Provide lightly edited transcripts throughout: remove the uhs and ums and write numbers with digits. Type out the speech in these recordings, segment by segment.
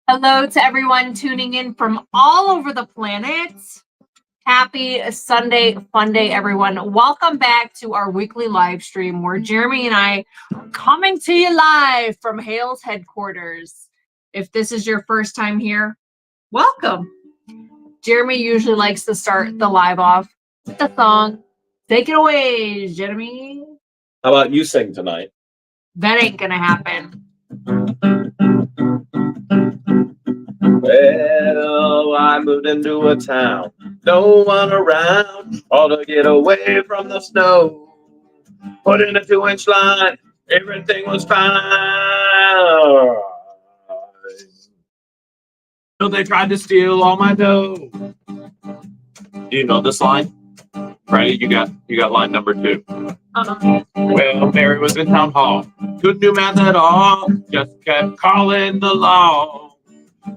Hello to everyone tuning in from all over the planet. Happy Sunday fun day, everyone. Welcome back to our weekly live stream where Jeremy and I are coming to you live from Hale's headquarters. If this is your first time here, welcome. Jeremy usually likes to start the live off with the song. Take it away, Jeremy. How about you sing tonight? That ain't gonna happen. Well, I moved into a town, no one around, all to get away from the snow. Put in a 2-inch line, everything was fine. Till they tried to steal all my dough. Do you know this line? Right, you got line number 2. Well, Mary was in town hall, couldn't do math at all, just kept calling the law.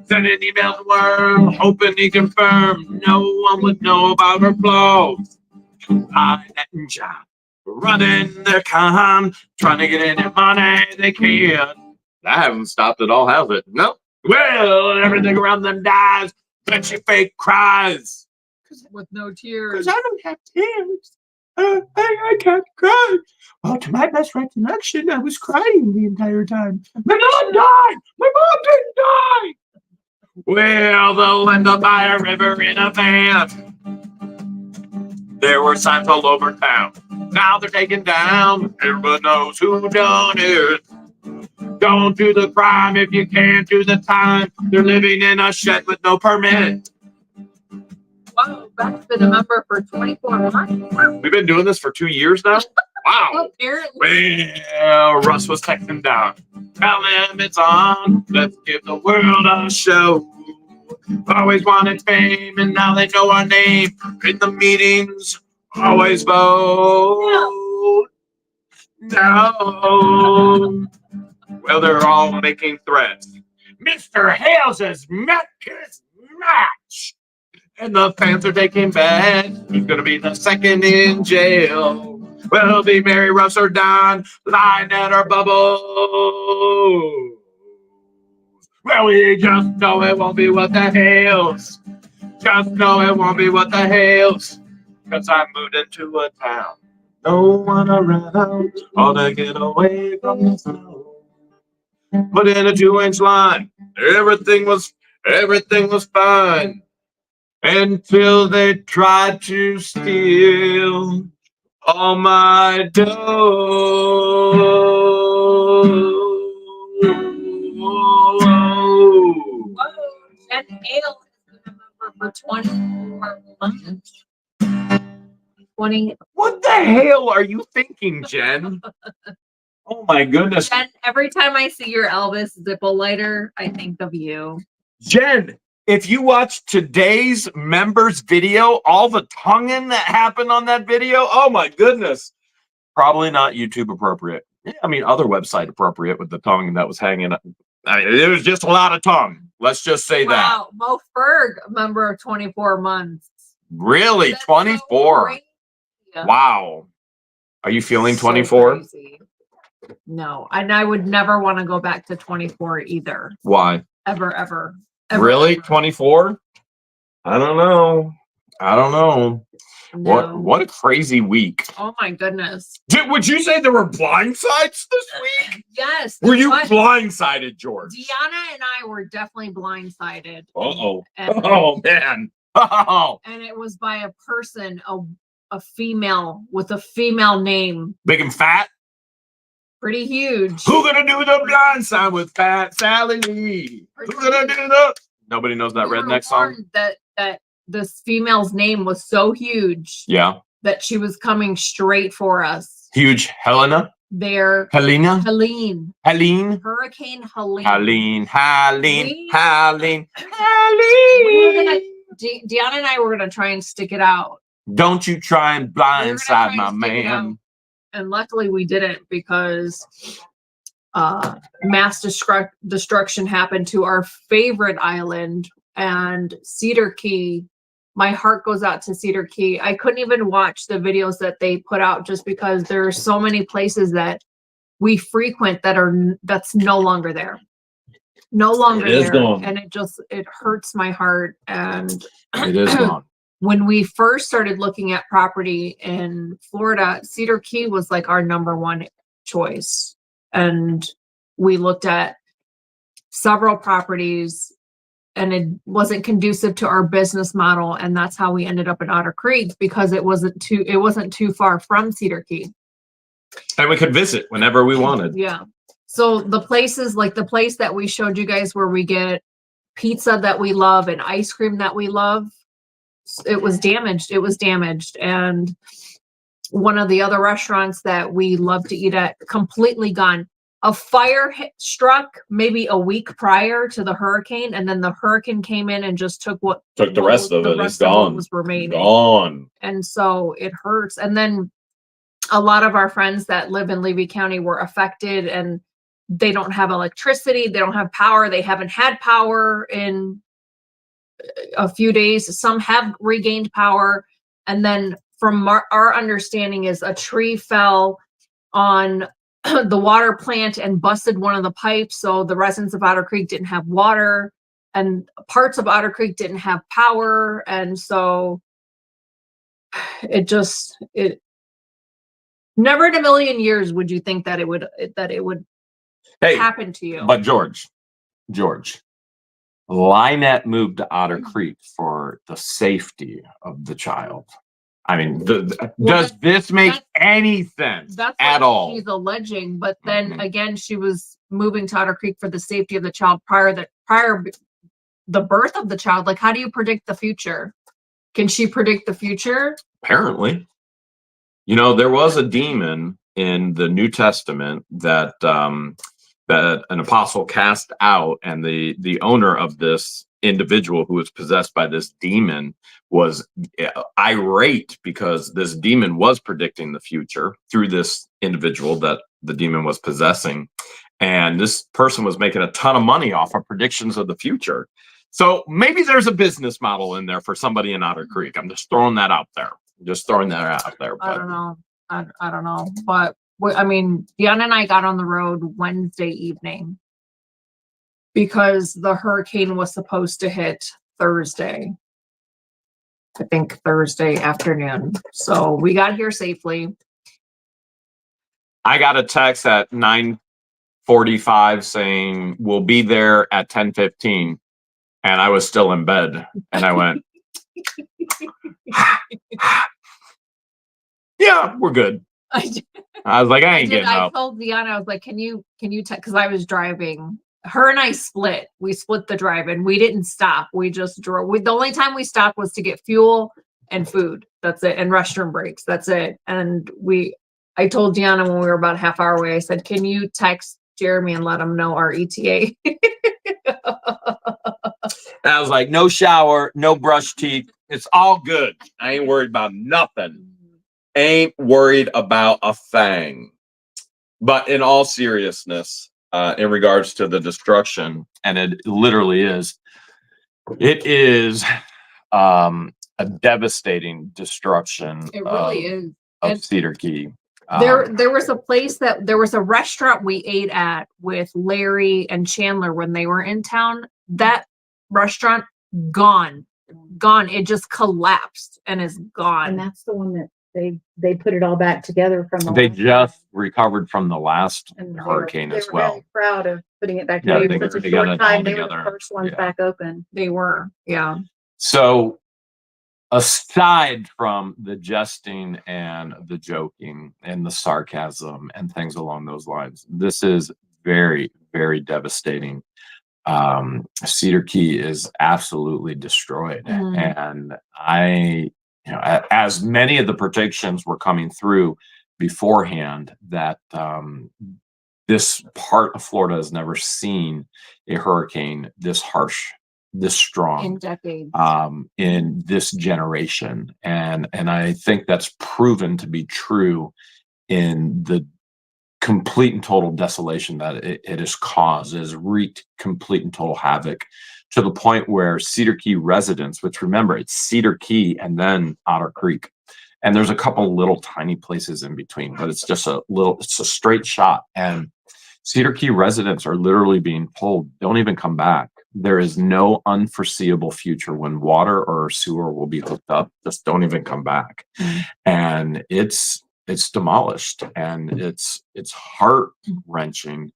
Sending emails to Worm, hoping he confirmed no one would know about her flaws. Line and job, running their con, trying to get any money they can. I haven't stopped at all, has it? No. Well, everything around them dies, then she fake cries. With no tears. Because I don't have tears. I can't cry. Well, to my best recollection, I was crying the entire time. My mom died! My mom didn't die! Well, they'll end up by a river in a van. There were signs all over town. Now they're taken down. Everyone knows who done it. Don't do the crime if you can't do the time. They're living in a shed with no permit. Wow, that's been a member for 24 months. We've been doing this for 2 years now? Wow. Apparently. Well, Russ was texting down. Tell him it's on. Let's give the world a show. Always wanted fame, and now they know our name. In the meetings, always vote. No. Well, they're all making threats. Mr. Hale has met his match. And the fans are taking bets. Who's going to be the second in jail? Will be Mary, Russ, or Don, lying at our bubble. Well, we just know it won't be what the Hales. Just know it won't be what the Hales. Because I moved into a town. No one around. All to get away from the snow. Put in a 2-inch line. Everything was fine. Until they tried to steal all my dough. And Hale has been a member for 24 months. 20. What the hell are you thinking, Jen? Oh my goodness. Jen, every time I see your Elvis Zippo lighter, I think of you. Jen, if you watch today's members video, all the tonguing that happened on that video, oh my goodness. Probably not YouTube appropriate. Yeah, I mean, other website appropriate with the tongue that was hanging up. It was just a lot of tongue. Let's just say that. Wow, Mo Ferg, a member of 24 months. Really? That's 24? So wow. Are you feeling so 24? Crazy. No, and I would never want to go back to 24 either. Why? Ever. Really? 24? I don't know. No. What a crazy week. Oh my goodness. Would you say there were blindsides this week? Yes. Were you blindsided, George? Deanna and I were definitely blindsided. Uh-oh. Oh, man. Oh. And it was by a person, a female with a female name. Big and fat? Pretty huge. Who gonna do the blind side with Fat Sally Lee? Who gonna do the... Nobody knows that redneck song? That this female's name was so huge. Yeah. That she was coming straight for us. Huge Helena? Helene? Helene? Hurricane Helene. Helene. Deanna and I were gonna try and stick it out. Don't you try and blindside my man. And luckily we didn't, because mass destruction happened to our favorite island and Cedar Key. My heart goes out to Cedar Key. I couldn't even watch the videos that they put out just because there are so many places that we frequent that's no longer there. no longer It is there. gone. And it hurts my heart. And It is gone. when we first started looking at property in Florida, Cedar Key was like our number one choice. And we looked at several properties and it wasn't conducive to our business model. And that's how we ended up in Otter Creek, because it wasn't too far from Cedar Key. And we could visit whenever we wanted. Yeah. So the places, like the place that we showed you guys where we get pizza that we love and ice cream that we love, it was damaged. And one of the other restaurants that we love to eat at, completely gone. A fire struck maybe a week prior to the hurricane, and then the hurricane came in and just took the rest of it. It's gone. Was remaining. Gone. And so it hurts. And then a lot of our friends that live in Levy County were affected, and they don't have electricity, they don't have power, they haven't had power in a few days. Some have regained power. And then from our understanding is a tree fell on the water plant and busted one of the pipes. So the residents of Otter Creek didn't have water, and parts of Otter Creek didn't have power. And so it never in a million years would you think that it would happen to you. But George, Lynette moved to Otter Creek for the safety of the child. I mean, does this make any sense at all? She's alleging, but then again, she was moving to Otter Creek for the safety of the child prior the birth of the child. Like, how do you predict the future? Can she predict the future? Apparently. You know, there was a demon in the New Testament that that an apostle cast out, and the owner of this individual who was possessed by this demon was irate because this demon was predicting the future through this individual that the demon was possessing. And this person was making a ton of money off of predictions of the future. So maybe there's a business model in there for somebody in Otter Creek. I'm just throwing that out there. I don't know. I don't know. But I mean, Deanna and I got on the road Wednesday evening because the hurricane was supposed to hit Thursday. I think Thursday afternoon. So we got here safely. I got a text at 9:45 saying we'll be there at 10:15, and I was still in bed, and I went, yeah, we're good. I was like, I ain't getting up. I told Deanna, I was like, can you text? Because I was driving. Her and I split. We split the drive, and we didn't stop. We just drove. The only time we stopped was to get fuel and food. That's it, and restroom breaks. That's it. And I told Deanna when we were about a half hour away, I said, can you text Jeremy and let him know our ETA? I was like, no shower, no brush teeth. It's all good. I ain't worried about nothing. Ain't worried about a thing. But in all seriousness, in regards to the destruction, and it literally is, it is a devastating destruction. It really is. Of Cedar Key. There was a restaurant we ate at with Larry and Chandler when they were in town. That restaurant gone. It just collapsed and is gone. And that's the one that they put it all back together from the They last just time. recovered from the last And hurricane as they were well. very proud of putting it back Yeah, together. they For such a got short it all time, they were together. the first ones Yeah. back open. They were, yeah. So aside from the jesting and the joking and the sarcasm and things along those lines, this is very, very devastating. Cedar Key is absolutely destroyed. And as many of the predictions were coming through beforehand, that this part of Florida has never seen a hurricane this harsh, this strong In decades. in this generation. And I think that's proven to be true in the complete and total desolation that it has caused. It has wreaked complete and total havoc to the point where Cedar Key residents, which remember, it's Cedar Key and then Otter Creek, and there's a couple little tiny places in between, but it's just it's a straight shot. And Cedar Key residents are literally being told, don't even come back. There is no unforeseeable future when water or sewer will be hooked up. Just don't even come back. And it's demolished, and it's heart wrenching,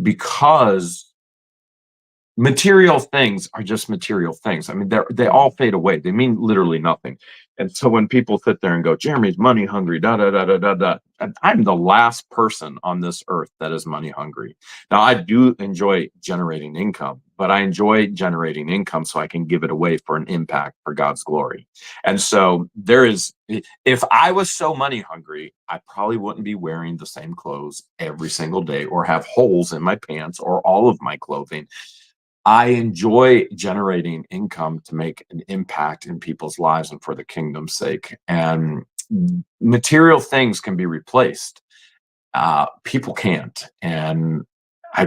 because material things are just material things. I mean, they all fade away. They mean literally nothing. And so when people sit there and go, Jeremy's money hungry, da da da da da da, and I'm the last person on this earth that is money hungry. Now, I do enjoy generating income, but I enjoy generating income so I can give it away for an impact for God's glory. And so if I was so money hungry, I probably wouldn't be wearing the same clothes every single day, or have holes in my pants or all of my clothing. I enjoy generating income to make an impact in people's lives and for the kingdom's sake. And material things can be replaced. People can't. And I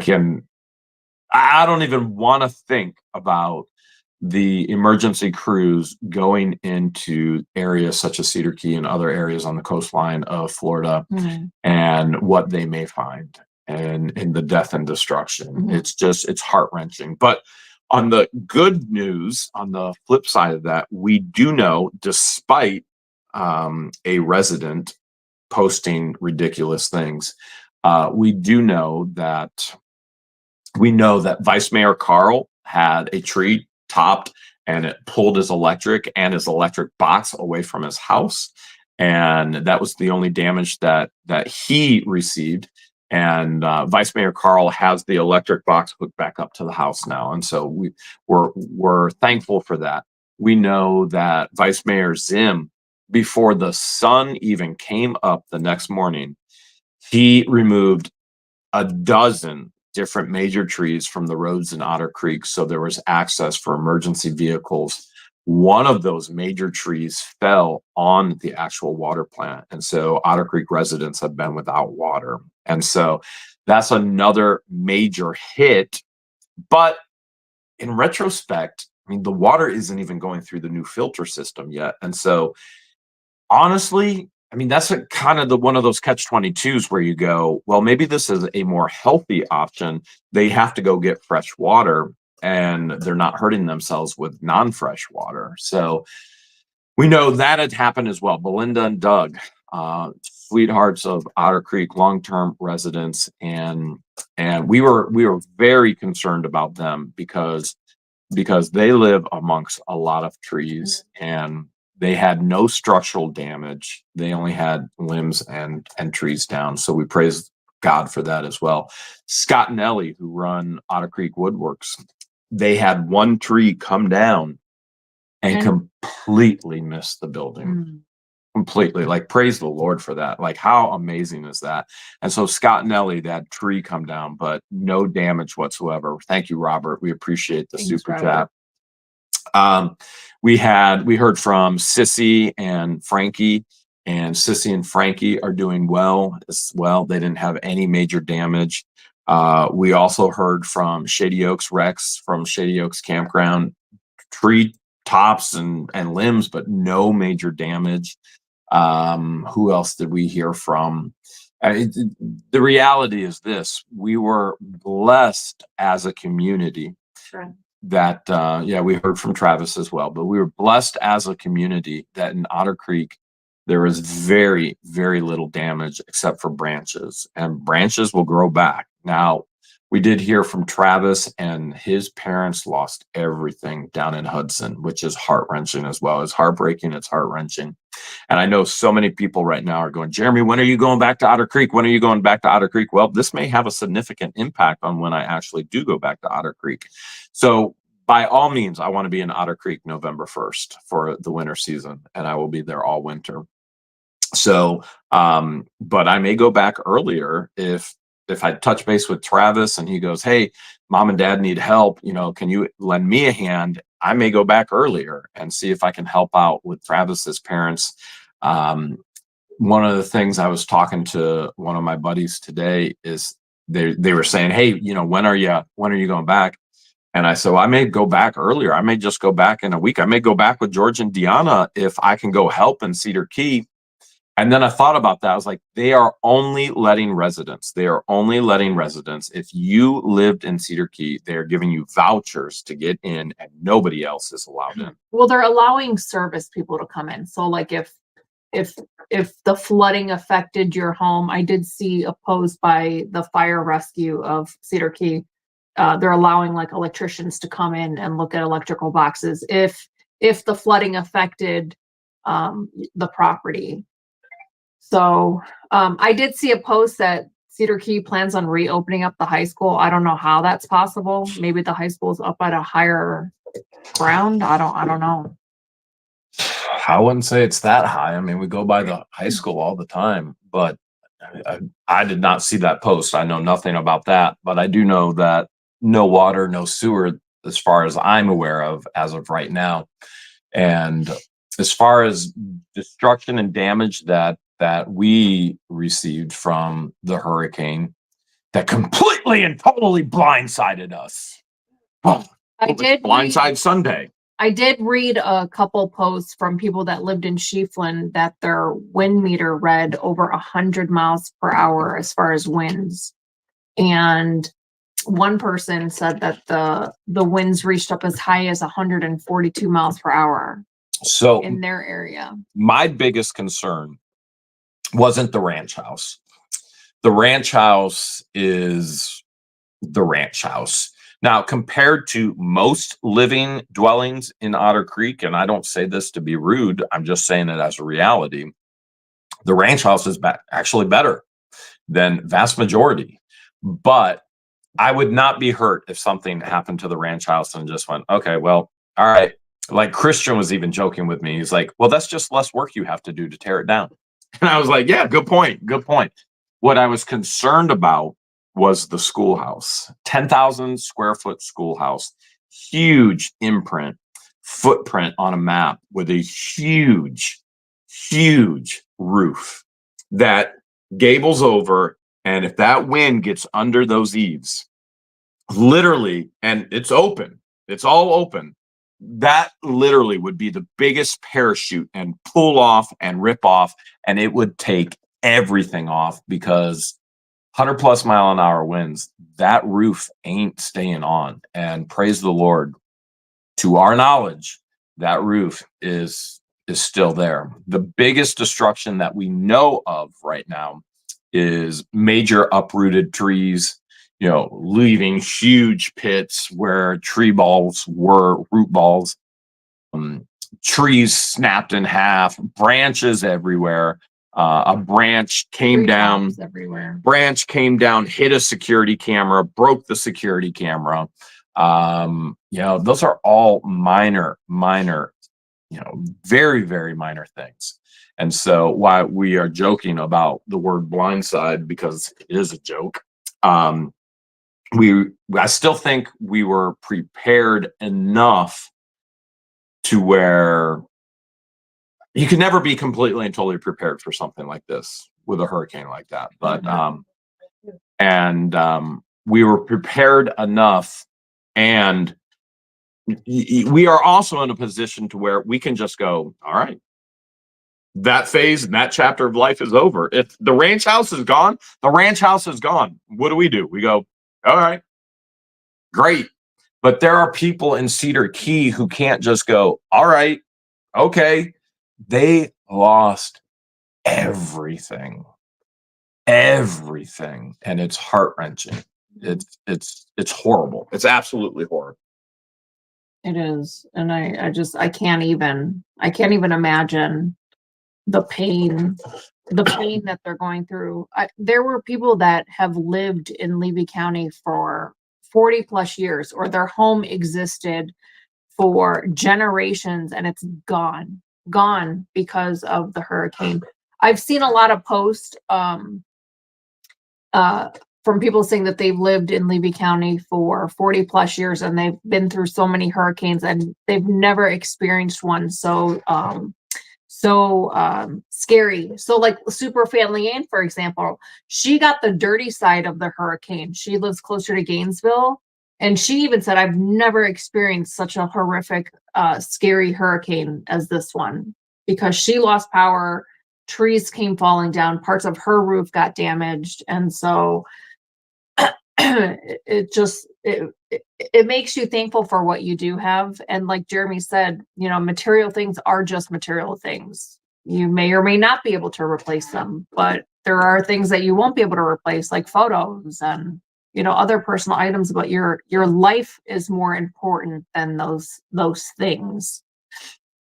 don't even want to think about the emergency crews going into areas such as Cedar Key and other areas on the coastline of Florida, and what they may find, and in the death and destruction. It's heart-wrenching. But on the good news, on the flip side of that, we do know, despite a resident posting ridiculous things, we know that Vice Mayor Carl had a tree topped, and it pulled his electric and his electric box away from his house. And that was the only damage that he received. And Vice Mayor Carl has the electric box hooked back up to the house now. And so we're thankful for that. We know that Vice Mayor Zim, before the sun even came up the next morning, he removed a dozen different major trees from the roads in Otter Creek, so there was access for emergency vehicles. One of those major trees fell on the actual water plant, and so Otter Creek residents have been without water. And so that's another major hit. But in retrospect, I mean, the water isn't even going through the new filter system yet. And so honestly, I mean, that's kind of one of those catch-22s where you go, well, maybe this is a more healthy option. They have to go get fresh water, and they're not hurting themselves with non-fresh water. So we know that had happened as well. Belinda and Doug, sweethearts of Otter Creek, long-term residents, and we were very concerned about them because they live amongst a lot of trees, and they had no structural damage. They only had limbs and trees down. So we praise God for that as well. Scott and Ellie, who run Otter Creek Woodworks, they had one tree come down and completely missed the building. Completely. Like, praise the Lord for that. Like, how amazing is that? And so Scott and Ellie, that tree come down, but no damage whatsoever. Thank you, Robert. We appreciate the super chat. We heard from Sissy and Frankie, and Sissy and Frankie are doing well as well. They didn't have any major damage. We also heard from Shady Oaks Rex from Shady Oaks Campground, tree tops and limbs, but no major damage. Who else did we hear from? The reality is this: we were blessed as a community. Sure. That we heard from Travis as well, but we were blessed as a community that in Otter Creek there was very, very little damage except for branches, and branches will grow back. Now, we did hear from Travis, and his parents lost everything down in Hudson, which is heart-wrenching as well. It's heartbreaking, it's heart-wrenching. And I know so many people right now are going, Jeremy, when are you going back to Otter Creek? When are you going back to Otter Creek? Well, this may have a significant impact on when I actually do go back to Otter Creek. So by all means, I want to be in Otter Creek November 1st for the winter season, and I will be there all winter. So, but I may go back earlier if I touch base with Travis and he goes, hey, mom and dad need help, can you lend me a hand? I may go back earlier and see if I can help out with Travis's parents. One of the things I was talking to one of my buddies today is they were saying, hey, when are you going back? And I said, well, I may go back earlier. I may just go back in a week. I may go back with George and Deanna if I can go help in Cedar Key. And then I thought about that. I was like, they are only letting residents. They are only letting residents. If you lived in Cedar Key, they are giving you vouchers to get in, and nobody else is allowed in. Well, they're allowing service people to come in. So like if the flooding affected your home, I did see a post by the fire rescue of Cedar Key. They're allowing like electricians to come in and look at electrical boxes if the flooding affected the property. So I did see a post that Cedar Key plans on reopening up the high school. I don't know how that's possible. Maybe the high school is up at a higher ground. I don't know. I wouldn't say it's that high. I mean, we go by the high school all the time, but I did not see that post. I know nothing about that, but I do know that no water, no sewer, as far as I'm aware of, as of right now. And as far as destruction and damage that we received from the hurricane that completely and totally blindsided us. Oh, I did blindside Sunday. I did read a couple posts from people that lived in Chiefland that their wind meter read over 100 miles per hour as far as winds. And one person said that the winds reached up as high as 142 miles per hour So in their area. My biggest concern wasn't the ranch house. The ranch house is the ranch house. Now, compared to most living dwellings in Otter Creek, and I don't say this to be rude, I'm just saying it as a reality, the ranch house is actually better than vast majority. But I would not be hurt if something happened to the ranch house and just went, okay, well, all right. Like Christian was even joking with me. He's like, well, that's just less work you have to do to tear it down. And I was like, yeah, good point. Good point. What I was concerned about was the schoolhouse, 10,000 square foot schoolhouse, huge footprint on a map with a huge, huge roof that gables over. And if that wind gets under those eaves, literally, and it's open, it's all open, that literally would be the biggest parachute and pull off and rip off, and it would take everything off because 100+ mile an hour winds, that roof ain't staying on. And praise the Lord, to our knowledge, that roof is still there. The biggest destruction that we know of right now is major uprooted trees, leaving huge pits where tree balls were, root balls, trees snapped in half, branches everywhere. A branch came down everywhere. Branch came down, hit a security camera, broke the security camera. Those are all minor, very, very minor things. And so why we are joking about the word blindside, because it is a joke. I still think we were prepared enough to where you can never be completely and totally prepared for something like this with a hurricane like that. But, we were prepared enough, and we are also in a position to where we can just go, all right, that phase, that chapter of life is over. If the ranch house is gone, the ranch house is gone. What do? We go, all right, great. But there are people in Cedar Key who can't just go, all right, okay. They lost everything, and it's heart-wrenching. It's horrible. It's absolutely horrible. It is. And I can't even imagine the pain that they're going through. There were people that have lived in Levy County for 40+ years, or their home existed for generations, and it's gone because of the hurricane. I've seen a lot of posts from people saying that they've lived in Levy County for 40+ years, and they've been through so many hurricanes, and they've never experienced one so scary. So like Super Fan Leanne, for example, she got the dirty side of the hurricane. She lives closer to Gainesville, and she even said, I've never experienced such a horrific, scary hurricane as this one, because she lost power trees came falling down, parts of her roof got damaged. And so it makes you thankful for what you do have. And like Jeremy said, material things are just material things. You may or may not be able to replace them, but there are things that you won't be able to replace, like photos and other personal items. But your life is more important than those things.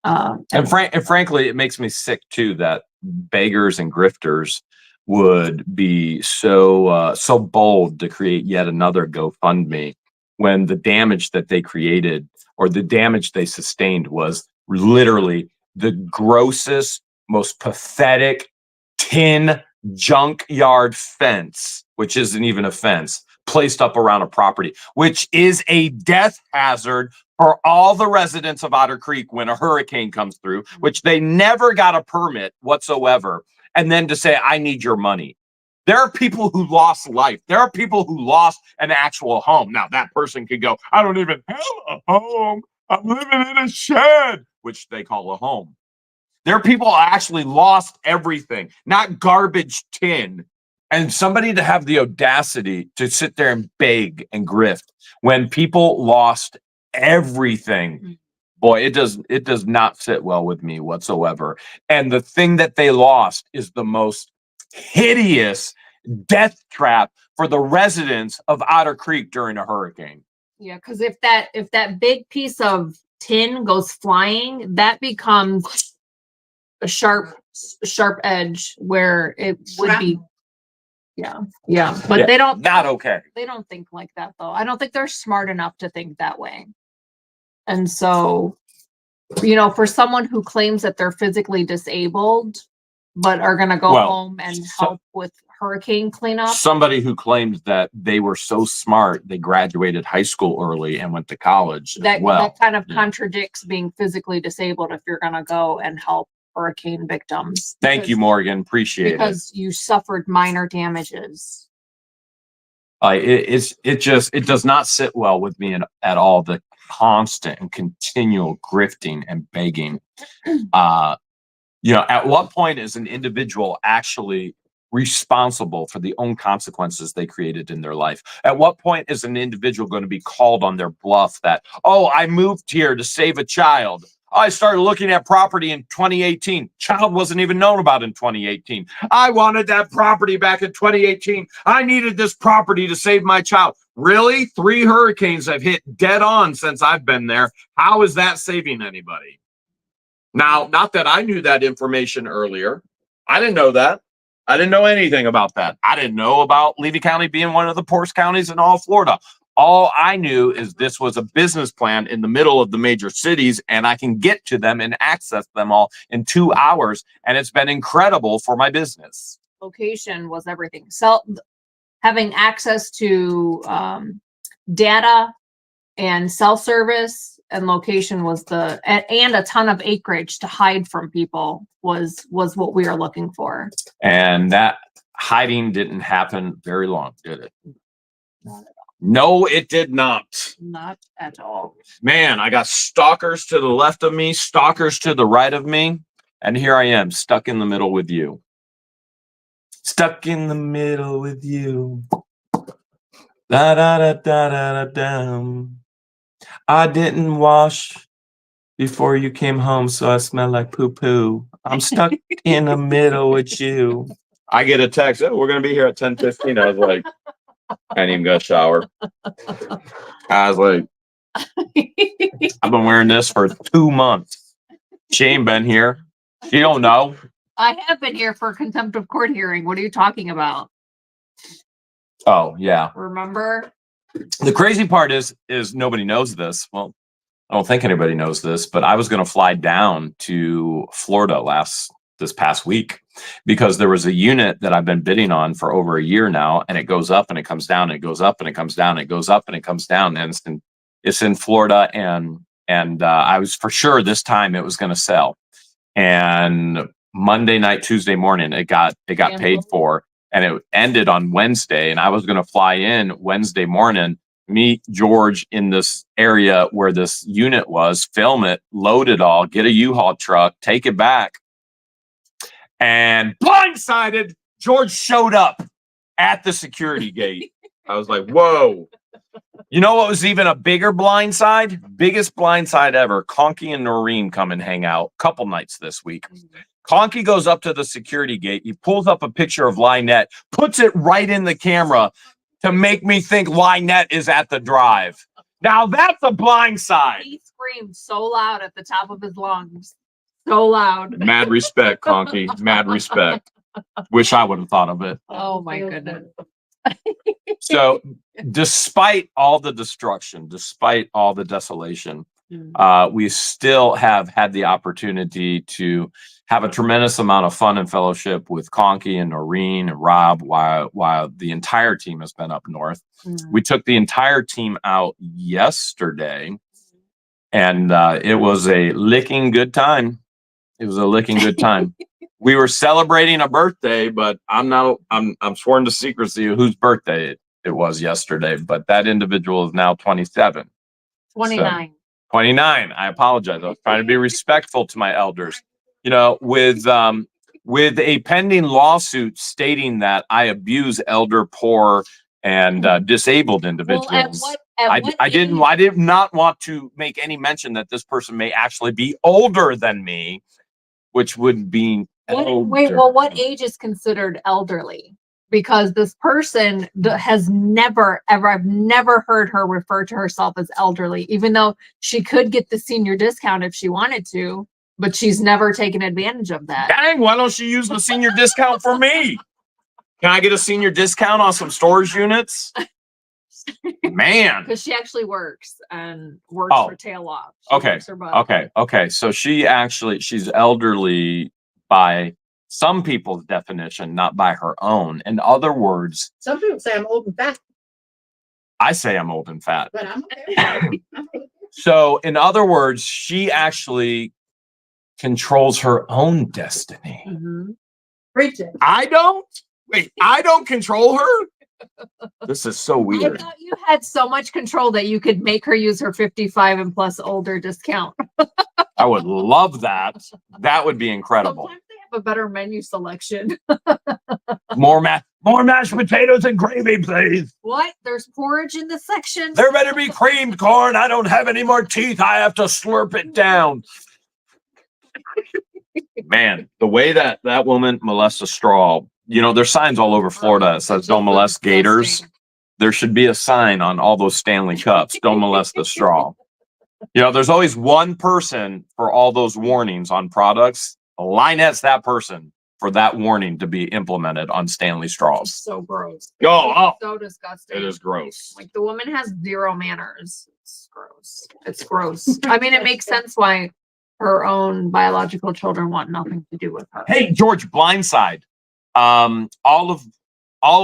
And frankly, it makes me sick too that beggars and grifters would be so bold to create yet another GoFundMe when the damage that they created or the damage they sustained was literally the grossest, most pathetic tin junkyard fence, which isn't even a fence, placed up around a property, which is a death hazard for all the residents of Otter Creek when a hurricane comes through, which they never got a permit whatsoever. And then to say, I need your money. There are people who lost life. There are people who lost an actual home. Now, that person could go, I don't even have a home. I'm living in a shed, which they call a home. There are people who actually lost everything, not garbage tin. And somebody to have the audacity to sit there and beg and grift when people lost everything. Boy, it does not sit well with me whatsoever. And the thing that they lost is the most hideous death trap for the residents of Otter Creek during a hurricane. Yeah, because if that big piece of tin goes flying, that becomes a sharp edge where it would be. Yeah. But they don't. Not okay. They don't think like that, though. I don't think they're smart enough to think that way. And so, for someone who claims that they're physically disabled, but are going to go home and help with hurricane cleanup. Somebody who claims that they were so smart, they graduated high school early and went to college. That kind of contradicts being physically disabled if you're going to go and help hurricane victims. Thank you, Morgan. Appreciate it. Because you suffered minor damages. It does not sit well with me at all. The constant and continual grifting and begging. At what point is an individual actually responsible for the own consequences they created in their life? At what point is an individual going to be called on their bluff that, oh, I moved here to save a child. I started looking at property in 2018. Child wasn't even known about in 2018. I wanted that property back in 2018. I needed this property to save my child. Really? 3 hurricanes have hit dead on since I've been there. How is that saving anybody? Now, not that I knew that information earlier. I didn't know that. I didn't know anything about that. I didn't know about Levy County being one of the poorest counties in all Florida. All I knew is this was a business plan in the middle of the major cities, and I can get to them and access them all in 2 hours. And it's been incredible for my business. Location was everything. So having access to data and cell service and location was and a ton of acreage to hide from people was what we were looking for. And that hiding didn't happen very long, did it? Not at all. No, it did not. Not at all. Man, I got stalkers to the left of me, stalkers to the right of me, and here I am, stuck in the middle with you. Stuck in the middle with you. Da da da da da da. I didn't wash before you came home, so I smell like poo poo. I'm stuck in the middle with you. I get a text. Oh, we're gonna be here at 10:15. I was like, I ain't even got a shower. I was like, I've been wearing this for 2 months. She ain't been here. She don't know. I have been here for contempt of court hearing. What are you talking about? Oh, yeah. Remember? The crazy part is nobody knows this. Well, I don't think anybody knows this, but I was going to fly down to Florida this past week because there was a unit that I've been bidding on for over a year now, and it goes up and it comes down, and it goes up and it comes down, and it goes up and it comes down, and it's in Florida, and I was for sure this time it was going to sell. And Monday night, Tuesday morning, it got paid for, and it ended on Wednesday, and I was going to fly in Wednesday morning, meet George in this area where this unit was, film it, load it all, get a U-Haul truck, take it back. And blindsided, George showed up at the security gate. I was like, whoa. You know what was even a bigger blindside? Biggest blindside ever. Conky and Noreen come and hang out a couple nights this week. Conky goes up to the security gate. He pulls up a picture of Lynette, puts it right in the camera to make me think Lynette is at the drive. Now that's a blindside. He screamed so loud at the top of his lungs. So loud. Mad respect, Conky. Mad respect. Wish I would have thought of it. Oh my goodness. So despite all the destruction, despite all the desolation, we still have had the opportunity to have a tremendous amount of fun and fellowship with Conky and Noreen and Rob while the entire team has been up north. We took the entire team out yesterday, and it was a licking good time. It was a licking good time. We were celebrating a birthday, but I'm sworn to secrecy whose birthday it was yesterday, but that individual is now 27. 29. So, 29. I apologize. I was trying to be respectful to my elders. You know, with a pending lawsuit stating that I abuse elder, poor, and disabled individuals. Well, I did not want to make any mention that this person may actually be older than me, which would be what age is considered elderly? Because this person has never, ever, I've never heard her refer to herself as elderly, even though she could get the senior discount if she wanted to, but she's never taken advantage of that. Dang, why don't she use the senior discount for me? Can I get a senior discount on some storage units? Man. Because she actually works and works her tail off. She works her butt. Okay. So she's elderly by some people's definition, not by her own. In other words, Some people say I'm old and fat, I say I'm old and fat. but I'm okay. So in other words, she actually controls her own destiny. Preach it. I don't control her. This is so I weird. thought you had so much control that you could make her use her 55 and plus older discount. I would love that. That would be incredible. Sometimes they have a better menu selection. More mashed potatoes and gravy, please. What? There's porridge in the section? There better be creamed corn. I don't have any more teeth. I have to slurp it down. Man, the way that woman molests a straw, you know, there's signs all over Florida that says don't molest gators. There should be a sign on all those Stanley cups. Don't molest the straw. You know, there's always one person for all those warnings on products. Lynette's that person for that warning to be implemented on Stanley straws. So gross. So disgusting. it is gross. Like the woman has zero manners. It's gross. It's gross. I mean, it makes sense why her own biological children want nothing to do with her. Hey, George, blindside. All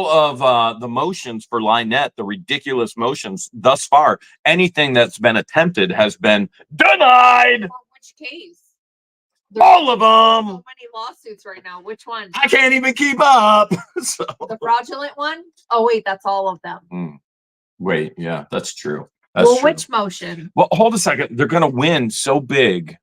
of the motions for Lynette, the ridiculous motions thus far, anything that's been attempted has been denied. For which case? There's All of them. so many lawsuits right now. Which one? I can't even keep up. So. The fraudulent one? Oh wait, that's all of them. Wait, yeah, that's true. That's true. Which motion? Well, hold a second. They're gonna win so big.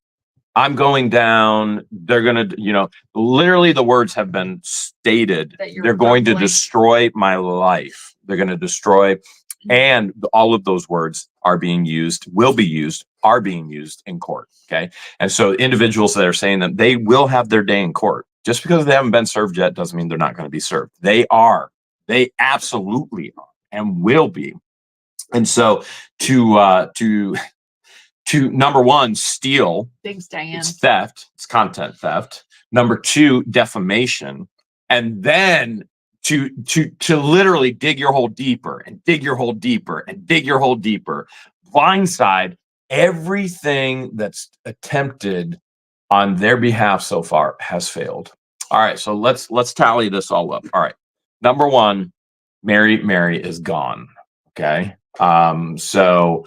I'm going down. They're gonna, you know, literally the words have been stated. They're going to destroy my life. They're going to destroy, and all of those words are being used, are being used in court. Okay. And so individuals that are saying that they will have their day in court, just because they haven't been served yet doesn't mean they're not going to be served. They are. They absolutely are and will be. And so to number one, steal. Thanks, Diane. It's theft. It's content theft. Number two, defamation. And then to literally dig your hole deeper and dig your hole deeper and dig your hole deeper. Blindside everything that's attempted on their behalf so far has failed. All right, so let's tally this all up. All right. Number one, Mary is gone. Okay. So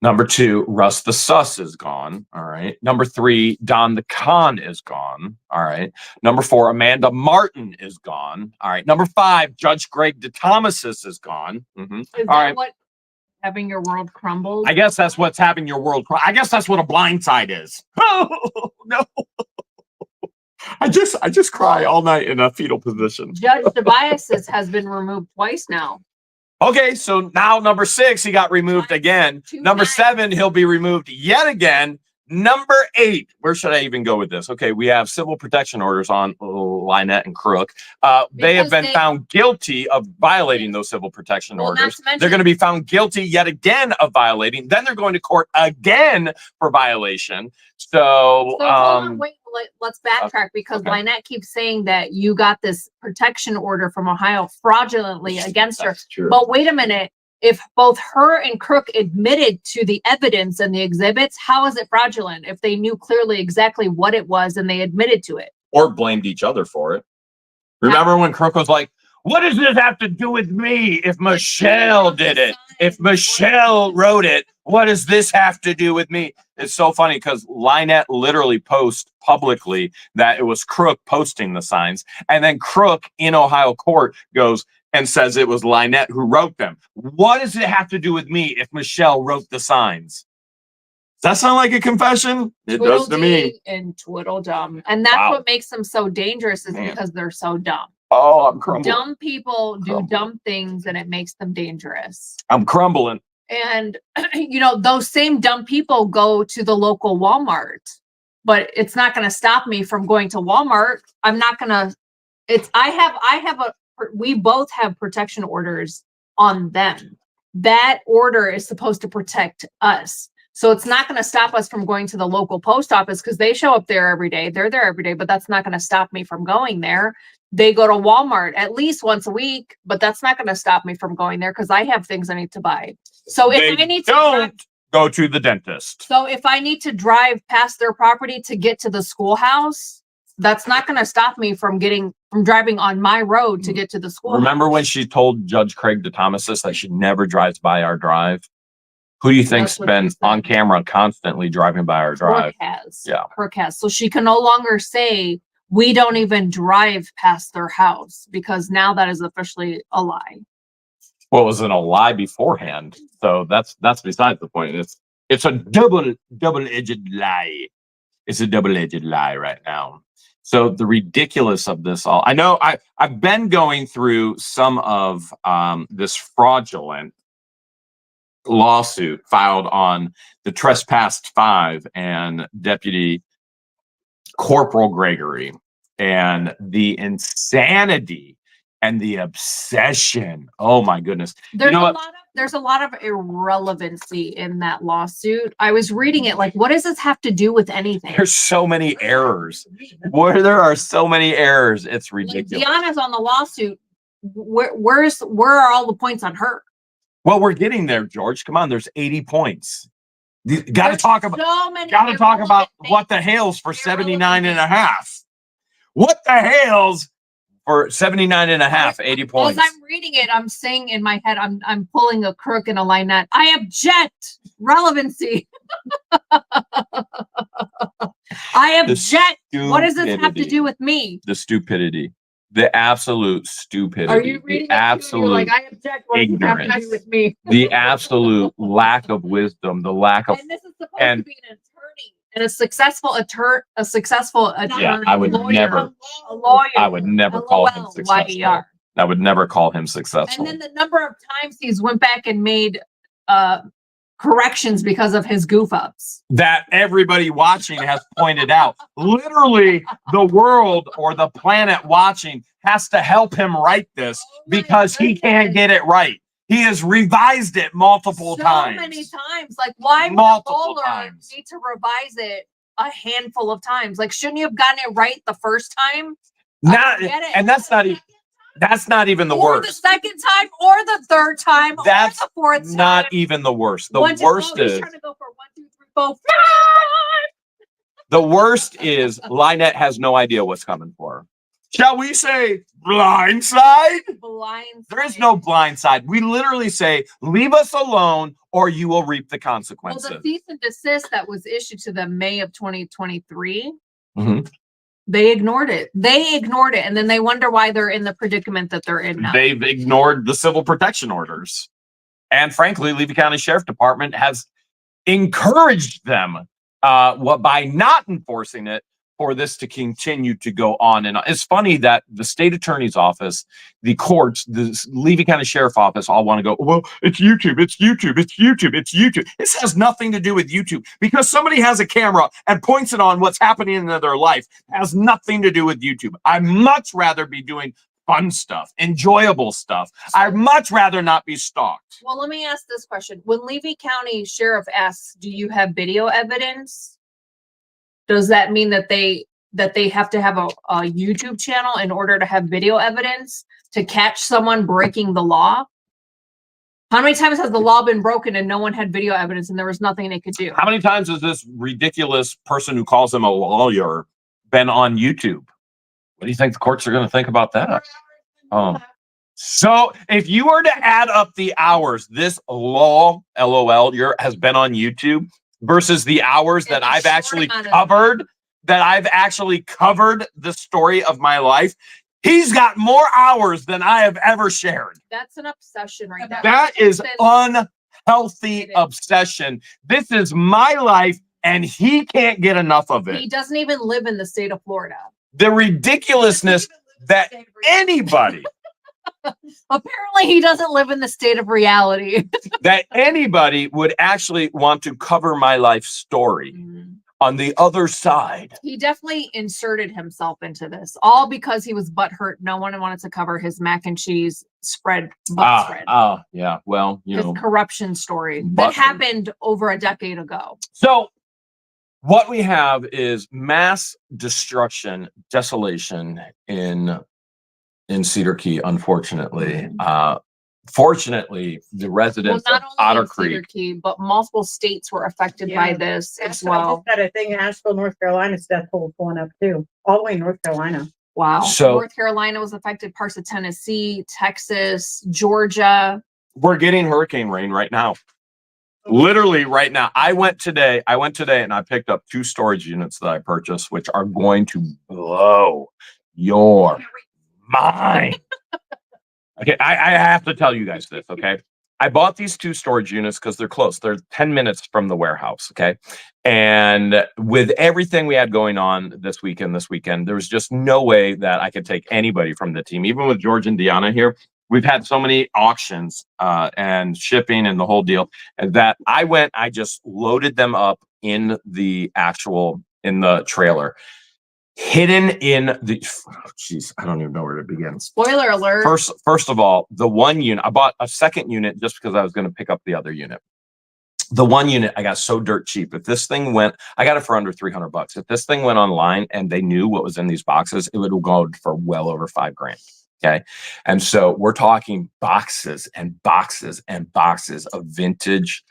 number two, Russ the Sus is gone. All right. Number three, Don the Con is gone. All right. Number four, Amanda Martin is gone. All right. Number five, Judge Greg DeThomasis is gone. Is that what having your world crumbled? I guess that's what's having your world crumble. I guess that's what a blindside is. Oh, no. I just cry all night in a fetal position. Judge Tobias has been removed twice now. Okay, so now number 6, he got removed again. Number 7, he'll be removed yet again. Number 8, where should I even go with this? Okay, we have civil protection orders on Lynette and Crook. They have been found guilty of violating those civil protection orders. They're going to be found guilty yet again of violating. Then they're going to court again for violation. So hold on, wait, let's backtrack because Lynette keeps saying that you got this protection order from Ohio fraudulently against her. True. But wait a minute. If both her and Crook admitted to the evidence and the exhibits, how is it fraudulent if they knew clearly exactly what it was and they admitted to it? Or blamed each other for it. Remember when Crook was like, what does this have to do with me if Michelle did it? If Michelle wrote it, what does this have to do with me? It's so funny because Lynette literally posts publicly that it was Crook posting the signs. And then Crook in Ohio court goes and says it was Lynette who wrote them. What does it have to do with me if Michelle wrote the signs? Does that sound like a confession? It does to me. And twiddledum. And that's what makes them so dangerous is because they're so dumb. Oh, I'm crumbling. Dumb people do dumb things and it makes them dangerous. I'm crumbling. And, you know, those same dumb people go to the local Walmart, but it's not going to stop me from going to Walmart. I'm not going to, we both have protection orders on them. That order is supposed to protect us. So it's not going to stop us from going to the local post office because they show up there every day. They're there every day, but that's not going to stop me from going there. They go to Walmart at least once a week, but that's not going to stop me from going there because I have things I need to buy. So if I need to go to the dentist. So if I need to drive past their property to get to the schoolhouse, that's not going to stop me from driving on my road to get to the school. Remember when she told Judge Craig DeThomasis that she never drives by our drive? Who do you think's been on camera constantly driving by our drive? Crook has. Yeah. Crook has. So she can no longer say we don't even drive past their house because now that is officially a lie. Well, it wasn't a lie beforehand. So that's besides the point. It's a double-edged lie. It's a double-edged lie right now. So the ridiculous of this all, I know I've been going through some of this fraudulent lawsuit filed on the Trespass 5 and Deputy Corporal Gregory and the insanity and the obsession. Oh my goodness. There's a lot of irrelevancy in that lawsuit. I was reading it like, what does this have to do with anything? There's so many errors. There are so many errors. It's ridiculous. Deanna's on the lawsuit. Where are all the points on her? Well, we're getting there, George. Come on, there's 80 points. You got to talk about what the Hales for 79 and a half. What the Hales for 79 and a half, 80 points. As I'm reading it, I'm saying in my head, I'm pulling a Crook and a Lynette. I object. Relevancy. I object. What does this have to do with me? The stupidity. The absolute stupidity. Are you reading the absolute like I object? What does this have to do with me? The absolute lack of wisdom. The lack of. And this is supposed to be an attorney and a successful attorney. Yeah, I would never. A lawyer. I would never call him successful. I would never call him successful. And then the number of times he's went back and made corrections because of his goof ups that everybody watching has pointed out. Literally, the world or the planet watching has to help him write this because he can't get it right. He has revised it multiple times. So many times. Like, why would a bowler need to revise it a handful of times? Like, shouldn't you have gotten it right the first time? And that's not even. That's not even the worst. The second time, or the third time, or the fourth time. Not even the worst. The worst is. He's trying to go for 1, 2, 3, 4, 5. The worst is Lynette has no idea what's coming for her. Shall we say blindside? Blindside. There is no blind side. We literally say, leave us alone or you will reap the consequences. Well, the cease and desist that was issued to them May of 2023. Mm-hmm. They ignored it. And then they wonder why they're in the predicament that they're in now. They've ignored the civil protection orders. And frankly, Levy County Sheriff Department has encouraged them by not enforcing it for this to continue to go on. And it's funny that the state attorney's office, the courts, the Levy County Sheriff Office all want to go, well, it's YouTube, it's YouTube, it's YouTube, it's YouTube. This has nothing to do with YouTube because somebody has a camera and points it on what's happening in their life. It has nothing to do with YouTube. I'd much rather be doing fun stuff, enjoyable stuff. I'd much rather not be stalked. Well, let me ask this question. When Levy County Sheriff asks, do you have video evidence? Does that mean that they have to have a YouTube channel in order to have video evidence to catch someone breaking the law? How many times has the law been broken and no one had video evidence and there was nothing they could do? How many times has this ridiculous person who calls him a lawyer been on YouTube? What do you think the courts are going to think about that? So if you were to add up the hours this law, LOL, has been on YouTube versus the hours that I've actually covered, the story of my life, he's got more hours than I have ever shared. That's an obsession right now. That is unhealthy obsession. This is my life and he can't get enough of it. He doesn't even live in the state of Florida. The ridiculousness that anybody apparently he doesn't live in the state of reality. that anybody would actually want to cover my life story on the other side. He definitely inserted himself into this, all because he was butthurt. No one wanted to cover his mac and cheese spread. Oh, yeah. Well, his corruption story that happened over a decade ago. So what we have is mass destruction, desolation in Cedar Key, unfortunately. Fortunately, the residents of Otter Creek, Cedar Key, but multiple states were affected by this as well. I just got a thing in Asheville, North Carolina, stuff pulling up too, all the way in North Carolina. Wow. So North Carolina was affected, parts of Tennessee, Texas, Georgia. We're getting hurricane rain right now. Literally right now. I went today and I picked up 2 storage units that I purchased, which are going to blow your mind. Okay, I have to tell you guys this, okay? I bought these 2 storage units because they're close. They're 10 minutes from the warehouse, okay? And with everything we had going on this weekend, there was just no way that I could take anybody from the team. Even with George and Deanna here, we've had so many auctions and shipping and the whole deal that I just loaded them up in the trailer. Hidden in the, I don't even know where to begin. Spoiler alert. First of all, the one unit, I bought a second unit just because I was going to pick up the other unit. The one unit I got so dirt cheap. If this thing went, I got it for under $300. If this thing went online and they knew what was in these boxes, it would go for well over $5,000. Okay. And so we're talking boxes and boxes and boxes of vintage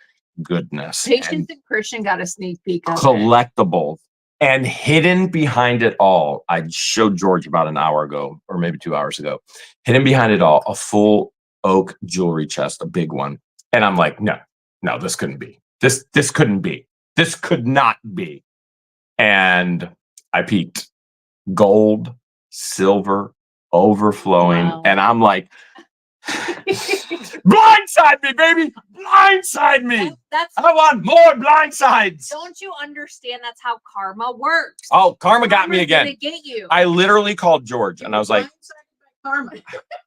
goodness. Patience and Christian got a sneak peek of collectibles. And hidden behind it all, I showed George about an hour ago, or maybe 2 hours ago, hidden behind it all, a full oak jewelry chest, a big one. And I'm like, no, this couldn't be. This couldn't be. This could not be. And I peeked. Gold, silver, overflowing. Wow. And I'm like, blindside me, baby. Blindside me. I want more blindsides. Don't you understand that's how karma works? Oh, karma got me again. Get you. I literally called George and I was like,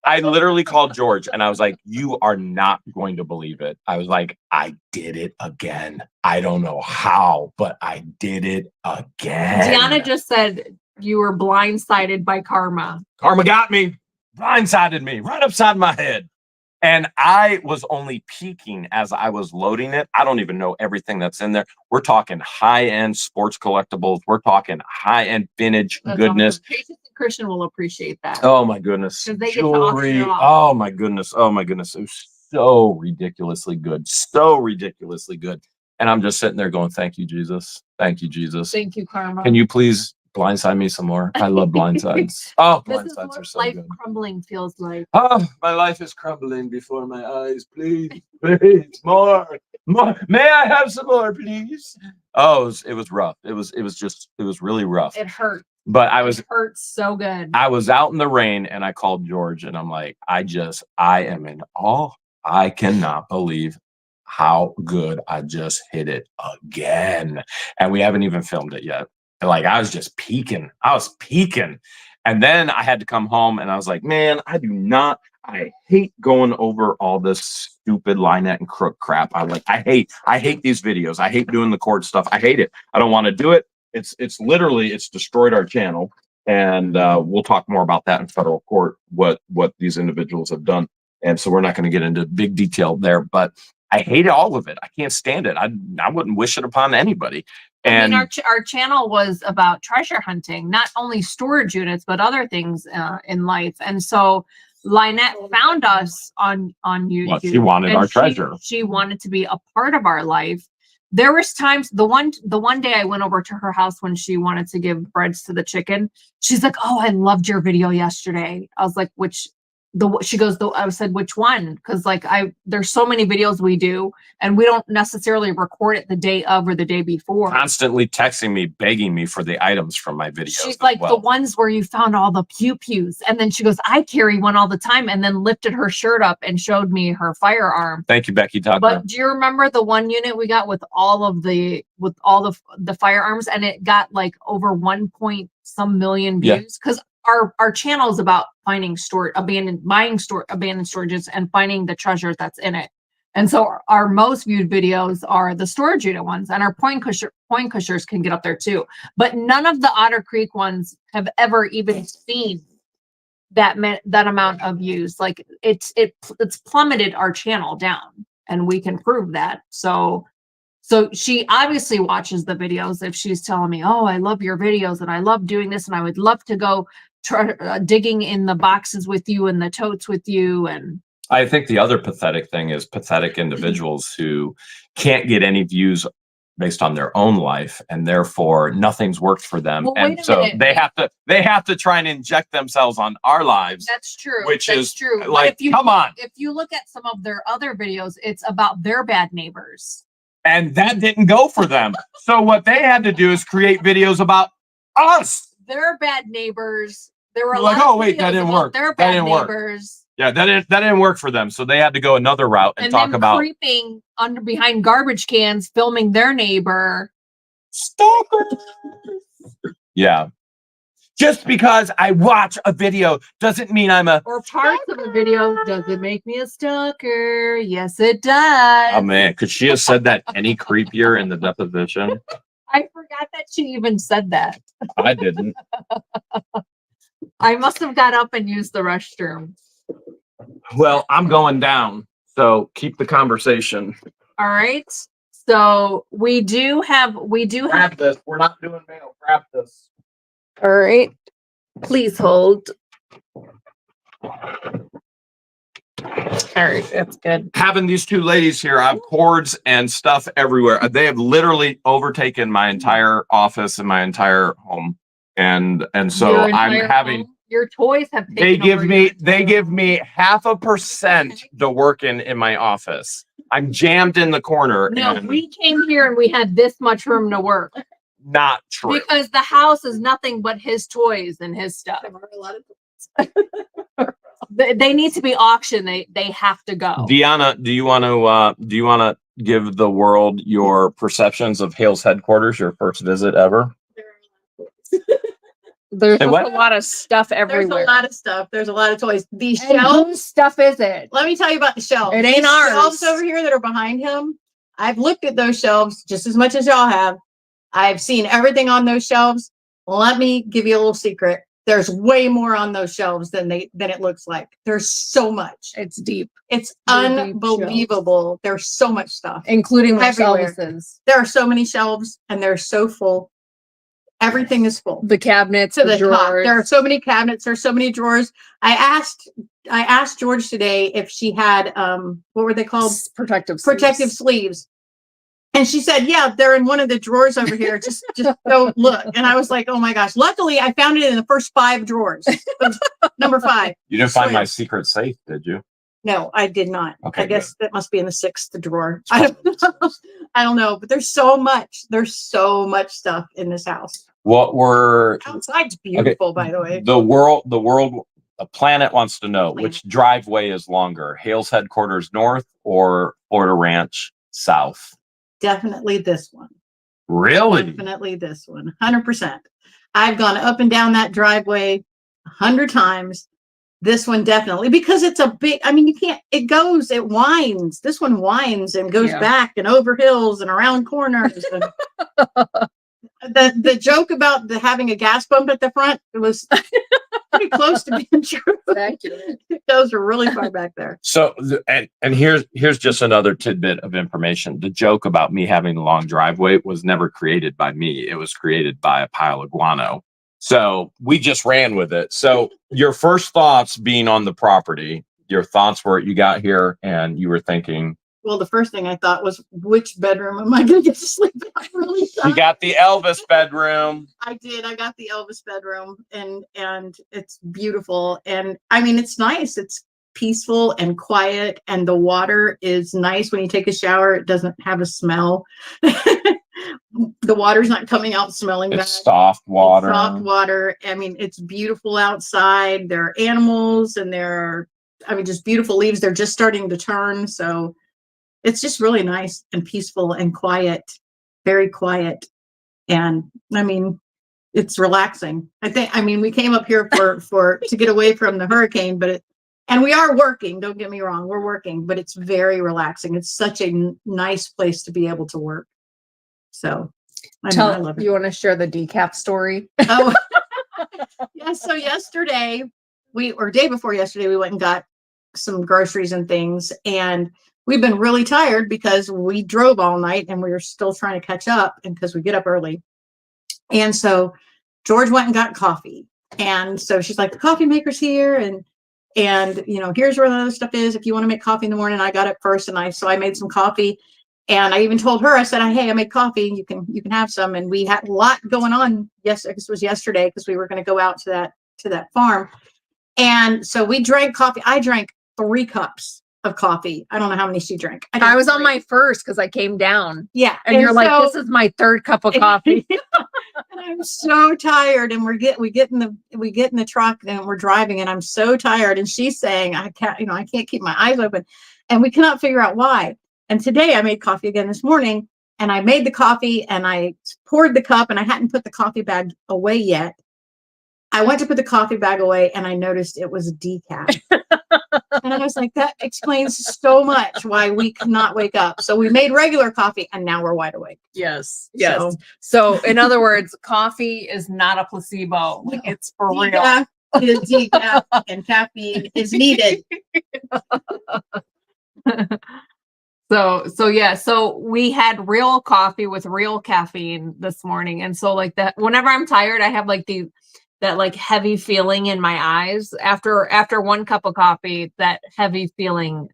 I literally called George and I was like, you are not going to believe it. I was like, I did it again. I don't know how, but I did it again. Deanna just said you were blindsided by karma. Karma got me. Blindsided me right upside my head. And I was only peeking as I was loading it. I don't even know everything that's in there. We're talking high-end sports collectibles. We're talking high-end vintage goodness. Awesome. Patience and Christian will appreciate that. Oh my goodness. Jewelry. Oh my goodness. Oh my goodness. It was so ridiculously good. So ridiculously good. And I'm just sitting there going, thank you, Jesus. Thank you, Jesus. Thank you, karma. Can you please blindside me some more? I love blindsides. Oh, blindsides are so life good. Crumbling feels like. Oh, my life is crumbling before my eyes. Please, please, more. May I have some more, please? Oh, it was rough. It was really rough. It hurt. But it hurts so good. I was out in the rain and I called George and I'm like, I am in awe. I cannot believe how good I just hit it again. And we haven't even filmed it yet. like I was just peeking. I was peeking. And then I had to come home and I was like, man, I hate going over all this stupid Lynette and Crook crap. I hate these videos. I hate doing the cord stuff. I hate it. I don't want to do it. It's destroyed our channel. And we'll talk more about that in federal court, what these individuals have done. And so we're not going to get into big detail there, but I hate all of it. I can't stand it. I wouldn't wish it upon anybody. And I mean, our channel was about treasure hunting, not only storage units, but other things in life. And so Lynette found us on YouTube. well, she wanted our treasure. She wanted to be a part of our life. There was times, the one day I went over to her house when she wanted to give breads to the chicken. She's like, "Oh, I loved your video yesterday." I was like, I said, which one? Because like there's so many videos we do and we don't necessarily record it the day of or the day before. Constantly texting me, begging me for the items from my videos. She's like, the ones where you found all the pew-pews. And then she goes, I carry one all the time, and then lifted her shirt up and showed me her firearm. Thank you, Becky Tucker. But do you remember the one unit we got with all the firearms, and it got like over 1 million views? Because our channel is about finding abandoned storages and finding the treasure that's in it. And so our most viewed videos are the storage unit ones, and our point cushers can get up there too. But none of the Otter Creek ones have ever even seen that amount of views. Like it's plummeted our channel down, and we can prove that. So she obviously watches the videos if she's telling me, "Oh, I love your videos and I love doing this and I would love to go digging in the boxes with you and the totes with you." And I think the other pathetic thing is pathetic individuals who can't get any views based on their own life, and therefore nothing's worked for them. Well, and so they have to try and inject themselves on our lives. That's true. That's true. Like, come on. If you look at some of their other videos, it's about their bad neighbors. And that didn't go for them. So what they had to do is create videos about us. Their bad neighbors. There were like, oh wait, that didn't work. Their that bad didn't neighbors. Work. Yeah, that didn't work for them. So they had to go another route and talk about creeping behind garbage cans, filming their neighbor. Stalkers. Yeah. Just because I watch a video doesn't mean I'm a or parts of a video doesn't make me a stalker. Yes, it does. Oh man, could she have said that any creepier in the deposition? I forgot that she even said that. I didn't. I must have got up and used the restroom. Well, I'm going down, so keep the conversation. All right. So we do have Grab this. We're not doing mail. Grab this. All right. Please hold. All right, that's good. Having these two ladies here, I have cords and stuff everywhere. They have literally overtaken my entire office and my entire home. And so I'm having home? Your toys have taken they give over me 0.5% to work in my office. I'm jammed in the corner. No, we came here and we had this much room to work. Not true. Because the house is nothing but his toys and his stuff. They need to be auctioned. They have to go. Deanna, do you want to give the world your perceptions of Hale's headquarters, your first visit ever? There's a lot of stuff everywhere. There's a lot of stuff. There's a lot of toys. These And shelves. whose stuff is it? Let me tell you about the shelves. It ain't These ours. Shelves over here that are behind him. I've looked at those shelves just as much as y'all have. I've seen everything on those shelves. Let me give you a little secret. There's way more on those shelves than it looks like. There's so much. It's deep. It's They're deep unbelievable. There's so much stuff. Including the Everywhere. shelves. There are so many shelves and they're so full. Everything is full. The cabinets, To the top. drawers. There are so many cabinets. There's so many drawers. I asked George today if she had what were they called? Protective Sleeves. And she said, yeah, they're in one of the drawers over here. Just go look. And I was like, oh my gosh. Luckily, I found it in the first 5 drawers. Number 5. You didn't find my secret safe, did you? No, I did not. Okay, I guess that must be in the 6th drawer. I don't know, but there's so much. There's so much stuff in this house. Outside's beautiful, by the way. The planet wants to know which driveway is longer, Hale's headquarters north or Florida Ranch south? Definitely this one. Really? Definitely this one, 100%. I've gone up and down that driveway 100 times. This one definitely, because it's a big, I mean, you can't, it winds. This one winds and goes Yeah. back and over hills and around corners. And the joke about having a gas pump at the front, it was pretty close to being true. Those are really far back there. So, and here's just another tidbit of information. The joke about me having a long driveway was never created by me. It was created by a pile of guano. So we just ran with it. So your first thoughts being on the property, your thoughts were you got here and you were thinking. Well, the first thing I thought was, which bedroom am I going to get to sleep in? I really thought. You got the Elvis bedroom. I did. I got the Elvis bedroom, and it's beautiful. And I mean, it's nice. It's peaceful and quiet, and the water is nice when you take a shower. It doesn't have a smell. The water's not coming out smelling bad. It's soft water. It's soft water. I mean, it's beautiful outside. There are animals, and there are, I mean, just beautiful leaves. They're just starting to turn. So it's just really nice and peaceful and quiet, very quiet. And I mean, it's relaxing. I mean, we came up here to get away from the hurricane, and we are working. Don't get me wrong. We're working, but it's very relaxing. It's such a nice place to be able to work. So I love it. You want to share the decaf story? Oh, yeah. So yesterday day before yesterday, we went and got some groceries and things, and we've been really tired because we drove all night and we were still trying to catch up, and because we get up early. And so George went and got coffee. And so she's like, the coffee maker's here. And here's where the other stuff is. If you want to make coffee in the morning, I got up first. And I made some coffee, and I even told her, I said, hey, I made coffee. You can have some. And we had a lot going on. Yes. This was yesterday because we were going to go out to that farm. And so we drank coffee. I drank 3 cups of coffee. I don't know how many she drank. I was on my first because I came down. Yeah. And you're like, this is my 3rd cup of coffee. And I'm so tired. And we get in the truck and we're driving, and I'm so tired. And she's saying, I can't keep my eyes open. And we cannot figure out why. And today I made coffee again this morning, and I made the coffee and I poured the cup, and I hadn't put the coffee bag away yet. I went to put the coffee bag away, and I noticed it was decaf. And I was like, that explains so much why we cannot wake up. So we made regular coffee, and now we're wide awake. Yes. So in other words, coffee is not a placebo. Like, it's for real. Decaf is decaf, and caffeine is needed. So we had real coffee with real caffeine this morning. And so like that, whenever I'm tired, I have like that like heavy feeling in my eyes. After 1 cup of coffee, that heavy feeling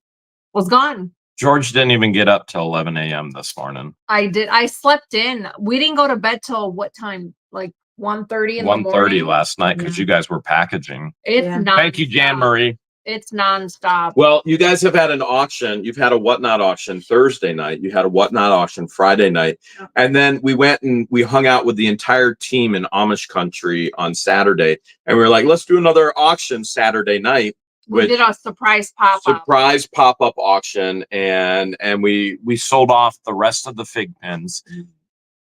was gone. George didn't even get up till 11 a.m. this morning. I did. I slept in. We didn't go to bed till what time? Like 1:30 in the morning. 1:30 last night because you guys were packaging. It's not. Thank you, Jan Marie. It's nonstop. Well, you guys have had an auction. You've had a whatnot auction Thursday night. You had a whatnot auction Friday night. And then we went and we hung out with the entire team in Amish country on Saturday. And we were like, let's do another auction Saturday night. We did a surprise pop-up auction. And we sold off the rest of the fig pens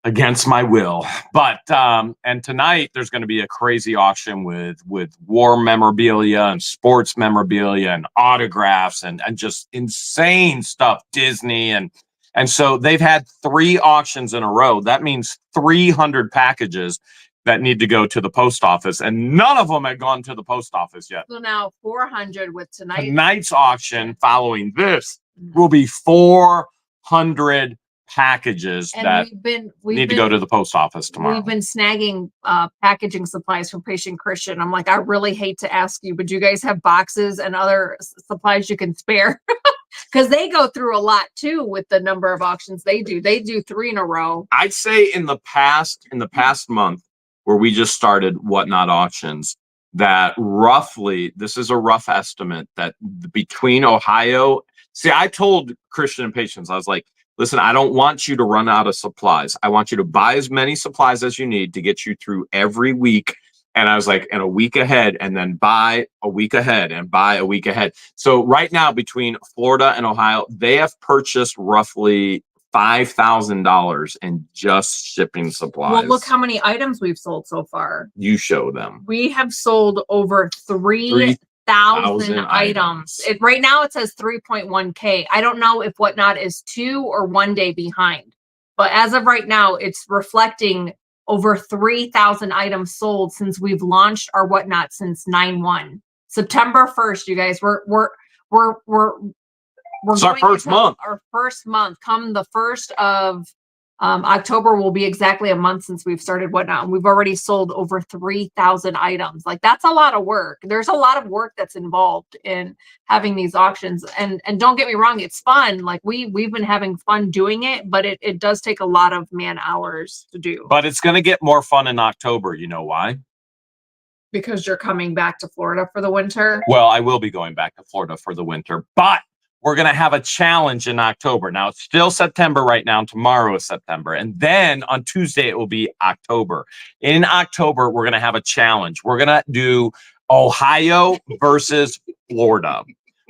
against my will. But and tonight there's going to be a crazy auction with war memorabilia and sports memorabilia and autographs and just insane stuff, Disney. And so they've had 3 auctions in a row. That means 300 packages that need to go to the post office, and none of them had gone to the post office yet. So now 400 with tonight's auction. Following this will be 400 packages and that we need to go to the post office tomorrow. We've been snagging packaging supplies from Patient Christian. I'm like, I really hate to ask you, but do you guys have boxes and other supplies you can spare? Because they go through a lot too with the number of auctions they do. They do 3 in a row. I'd say in the past month, where we just started whatnot auctions, that roughly, this is a rough estimate, that between Ohio, I told Christian and Patience, I was like, listen, I don't want you to run out of supplies. I want you to buy as many supplies as you need to get you through every week. And I was like, and a week ahead, and then buy a week ahead and buy a week ahead. So right now, between Florida and Ohio, they have purchased roughly $5,000 in just shipping supplies. Well, look how many items we've sold so far. You show them. We have sold over 3,000 items. Right now it says 3.1K. I don't know if Whatnot is 2 or 1 day behind, but as of right now, it's reflecting over 3,000 items sold since we've launched our Whatnot since 9/1. September 1st, you guys. We're It's our first month. Our first month. Come the 1st of October will be exactly a month since we've started Whatnot, and we've already sold over 3,000 items. Like, that's a lot of work. There's a lot of work that's involved in having these auctions, and don't get me wrong, it's fun. Like, we've been having fun doing it, but it does take a lot of man hours to do. But it's going to get more fun in October. You know why? Because you're coming back to Florida for the winter. Well, I will be going back to Florida for the winter, but we're going to have a challenge in October. Now, it's still September right now. Tomorrow is September. And then on Tuesday, it will be October. In October, we're going to have a challenge. We're going to do Ohio versus Florida.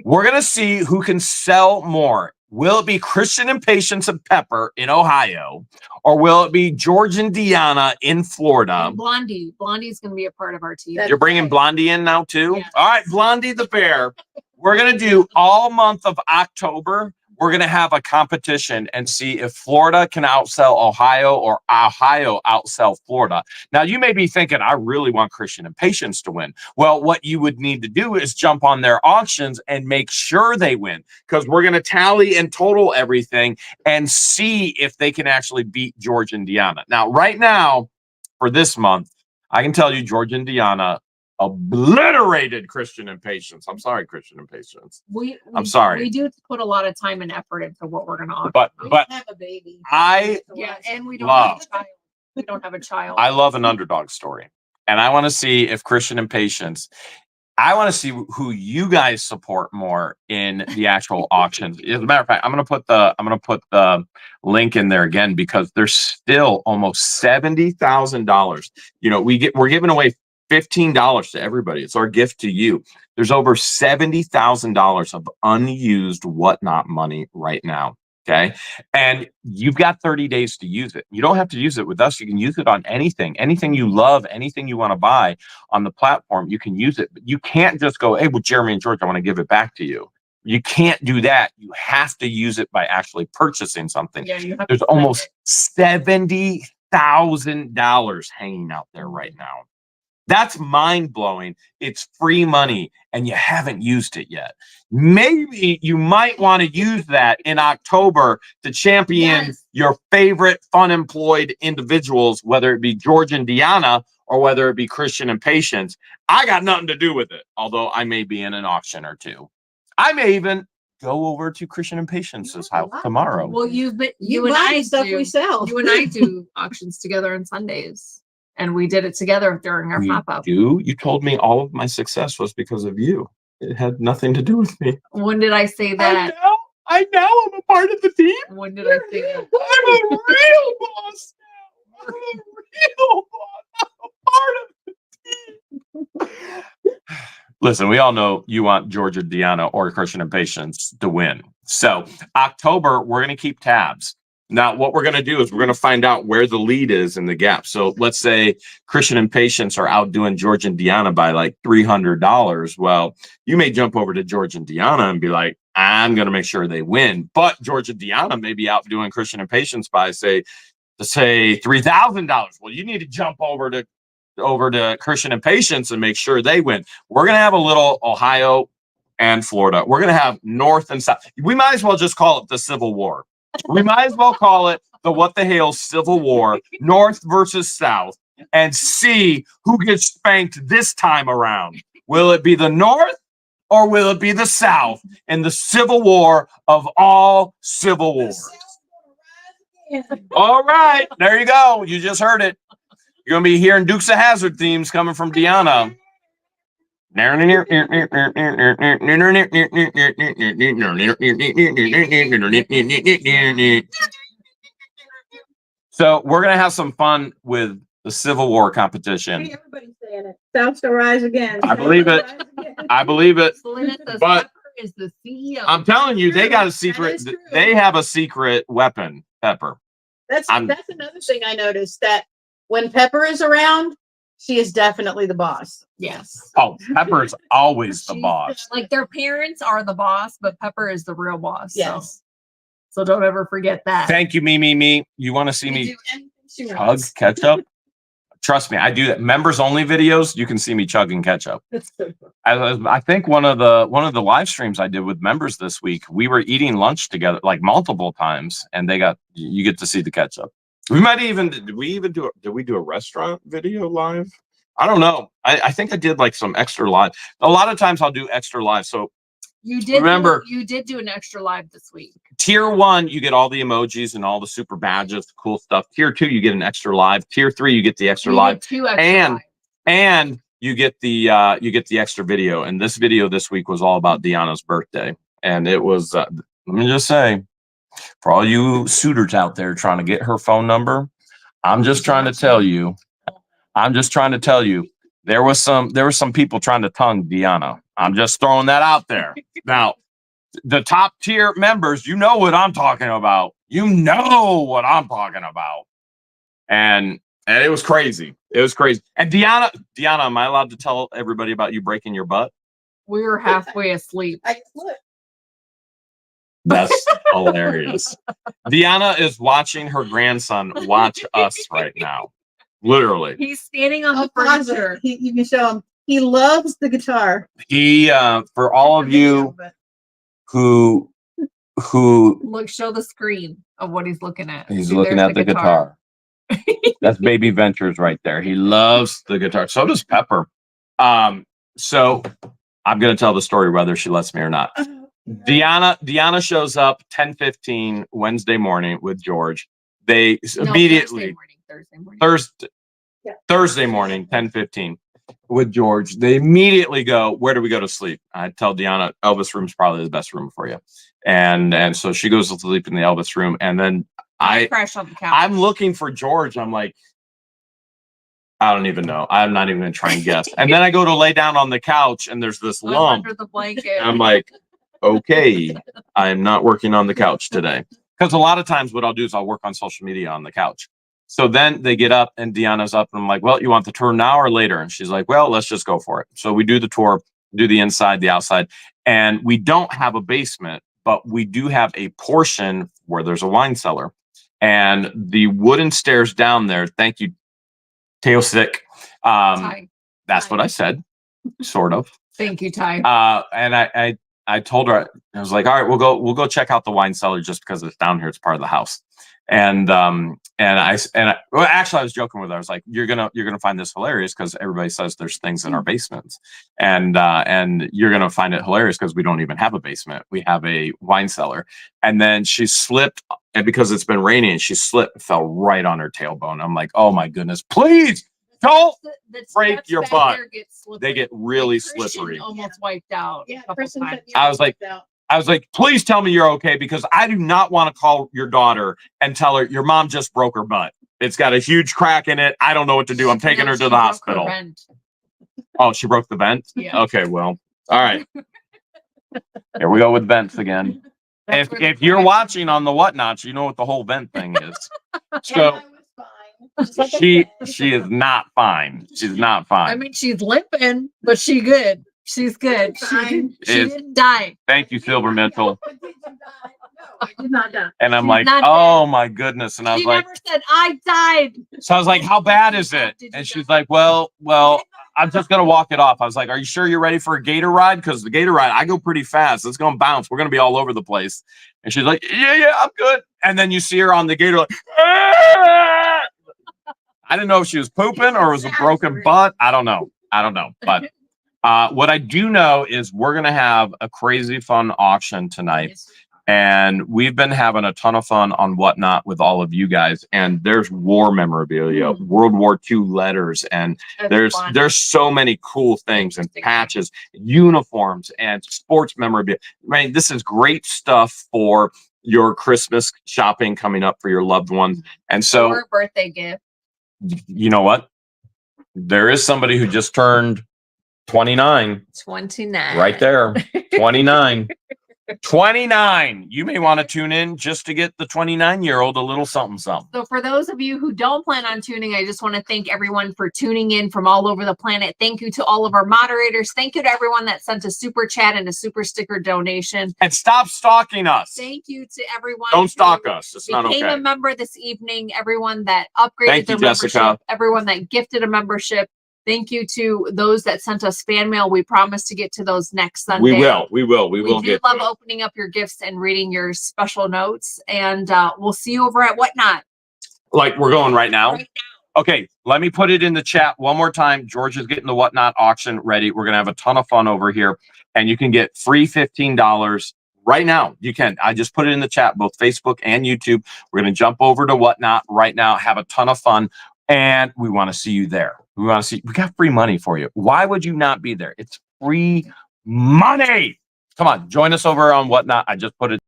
We're going to see who can sell more. Will it be Christian and Patience and Pepper in Ohio, or will it be George and Deanna in Florida? And Blondie. Blondie's going to be a part of our team. You're bringing Blondie in now too? Yes. All right, Blondie the bear. We're going to do all month of October. We're going to have a competition and see if Florida can outsell Ohio or Ohio outsell Florida. Now, you may be thinking, I really want Christian and Patience to win. Well, what you would need to do is jump on their auctions and make sure they win, because we're going to tally and total everything and see if they can actually beat George and Deanna. Now, right now, for this month, I can tell you George and Deanna obliterated Christian and Patience. I'm sorry, Christian and Patience. I'm sorry. We do put a lot of time and effort into what we're going to offer. But have a baby. Yeah, and we don't have a child. We don't have a child. I love an underdog story, and I want to see if Christian and Patience. I want to see who you guys support more in the actual auctions. As a matter of fact, I'm going to put the link in there again, because there's still almost $70,000. You know, we're giving away $15 to everybody. It's our gift to you. There's over $70,000 of unused Whatnot money right now. Okay. And you've got 30 days to use it. You don't have to use it with us. You can use it on anything you love, anything you want to buy on the platform. You can use it, but you can't just go, hey, well, Jeremy and George, I want to give it back to you. You can't do that. You have to use it by actually purchasing something. Yeah, you have There's almost $70,000 hanging out there right now. That's mind-blowing. It's free money, and you haven't used it yet. Maybe you might want to use that in October to champion your favorite fun-employed individuals, whether it be George and Deanna or whether it be Christian and Patience. I got nothing to do with it, although I may be in an auction or two. I may even go over to Christian and Patience's house tomorrow. Well, you and buy I stuff do. we sell. You and I do auctions together on Sundays. And we did it together during our pop-up. You told me all of my success was because of you. It had nothing to do with me. When did I say that? I know I'm a part of the team. When did I say that? I'm a real boss now. I'm a real boss. I'm a part of the team. Listen, we all know you want Georgia, Deanna, or Christian and Patience to win. So October, we're going to keep tabs. Now, what we're going to do is we're going to find out where the lead is in the gap. So let's say Christian and Patience are outdoing George and Deanna by like $300. Well, you may jump over to George and Deanna and be like, I'm going to make sure they win. But George and Deanna may be outdoing Christian and Patience by say $3,000. Well, you need to jump over to Christian and Patience and make sure they win. We're going to have a little Ohio and Florida. We're going to have North and South. We might as well just call it the Civil War. We might as well call it the What the Hale Civil War, North versus South, and see who gets spanked this time around. Will it be the North or will it be the South in the Civil War of all Civil Wars? All right, there you go. You just heard it. You're going to be hearing Dukes of Hazzard themes coming from Deanna. So we're going to have some fun with the Civil War competition. Hey, everybody's saying it. South shall rise again. I believe it. I believe it. But is the CEO. I'm telling you, they got a secret. They have a secret weapon. Pepper. That's I'm- that's another thing I noticed, that when Pepper is around, she is definitely the boss. Yes. Oh, Pepper is always the She's boss. Like their parents are the boss, but Pepper is the real boss. Yes. So don't ever forget that. Thank you, me. You want to see She me do anything she chug wants. ketchup? Trust me, I do that. Members only videos, you can see me chugging ketchup. That's so cool. I think one of the live streams I did with members this week, we were eating lunch together like multiple times, and you get to see the ketchup. We might even did we do a restaurant video live? I don't know. I think I did like some extra live. A lot of times I'll do extra live. So You did Remember- you did do an extra live this week. tier 1, you get all the emojis and all the super badges, the cool stuff. Tier 2, you get an extra live. Tier 3, you get the extra You live. did 2 extra And- lives. And you get the extra video. And this video this week was all about Deanna's birthday. And it was let me just say, for all you suitors out there trying to get her phone number, I'm just trying to tell you, there was some people trying to tongue Deanna. I'm just throwing that out there. Now, the top tier members, you know what I'm talking about. You know what I'm talking about. And it was crazy. It was crazy. And Deanna, am I allowed to tell everybody about you breaking your butt? We were halfway asleep. I look. That's hilarious. Deanna is watching her grandson watch us right now. Literally. He's standing on the I'll pause it. furniture. You can show him. He loves the guitar. He for all of you But who Look, show the screen of what he's looking at. he's See, looking there's at the guitar. That's Baby Ventures right there. He loves the guitar. So does Pepper. So I'm gonna tell the story whether she lets me or not. Deanna shows up 10:15 Wednesday morning with George. They No, immediately Thursday morning. Thursday morning 10:15 with George. They immediately go, where do we go to sleep? I tell Deanna, Elvis room's probably the best room for you. And so she goes to sleep in the Elvis room, and then I crash on the couch. I'm looking for George. I'm like, I don't even know. I'm not even gonna try and guess. And then I go to lay down on the couch, and there's this I'm lump. under the blanket. I'm like, okay, I'm not working on the couch today. Because a lot of times what I'll do is I'll work on social media on the couch. So then they get up and Deanna's up, and I'm like, well, you want the tour now or later? And she's like, well, let's just go for it. So we do the tour, do the inside, the outside, and we don't have a basement, but we do have a portion where there's a wine cellar. And the wooden stairs down there, thank you, Tail Sick. Ty. That's what I said, sort of. Thank you, Ty. And I told her, I was like, all right, we'll go check out the wine cellar just because it's down here. It's part of the house. And well, actually I was joking with her. I was like, you're gonna find this hilarious because everybody says there's things in our basements, and you're gonna find it hilarious because we don't even have a basement. We have a wine cellar. And then she slipped, and because it's been raining, she slipped and fell right on her tailbone. I'm like, oh my goodness, please don't The break steps your back butt. there get slippery. They get really Christian slippery. Almost wiped out. Yeah, a couple person times. said, I was like, please tell me you're okay, because I do not want to call your daughter and tell her your mom just broke her butt. It's got a huge crack in it. I don't know what to do. I'm taking her to the hospital. Oh, she broke the vent? Yeah. Okay, well, all right. Here we go with vents again. That's where the If you're crack- watching on the whatnots, you know what the whole vent thing is. So So she is not fine. She's not fine. I mean, she's limping, but she good. She's good. Fine. She didn't die. Thank you, Silver Mental. No, I did not die. And I'm She's like, not oh my goodness. And I was She like, never said I died. so I was like, how bad is it? Did you And die? she's like, well, I'm just gonna walk it off. I was like, are you sure you're ready for a gator ride? Because the gator ride, I go pretty fast. It's gonna bounce. We're gonna be all over the place. And she's like, yeah, I'm good. And then you see her on the gator like, "Ah!" I didn't know if she was pooping or it was a broken butt. I don't know. But what I do know is we're gonna have a crazy fun auction tonight. And we've been having a ton of fun on Whatnot with all of you guys. And there's war memorabilia, World War II letters, and there's so many cool things and Interesting. patches, uniforms, and sports memorabilia. I mean, this is great stuff for your Christmas shopping coming up for your loved ones. And so, Or a birthday gift. you know what? There is somebody who just turned 29 29. right there. 29. 29. You may want to tune in just to get the 29-year-old a little something something. So for those of you who don't plan on tuning, I just want to thank everyone for tuning in from all over the planet. Thank you to all of our moderators. Thank you to everyone that sent a super chat and a super sticker donation. And stop stalking us. Thank you to everyone. Don't stalk who us. It's not became okay. a member this evening. Everyone that upgraded Thank their you, Jessica. membership. Everyone that gifted a membership. Thank you to those that sent us fan mail. We promise to get to those next Sunday. We will. We will We do get love to it. opening up your gifts and reading your special notes. And we'll see you over at Whatnot. Like we're going right now? Right now. Okay, let me put it in the chat one more time. George is getting the Whatnot auction ready. We're going to have a ton of fun over here. And you can get free $15 right now. You can. I just put it in the chat, both Facebook and YouTube. We're going to jump over to Whatnot right now, have a ton of fun. And we want to see you there. We want to see, we got free money for you. Why would you not be there? It's free money. Come on, join us over on Whatnot. I just put it.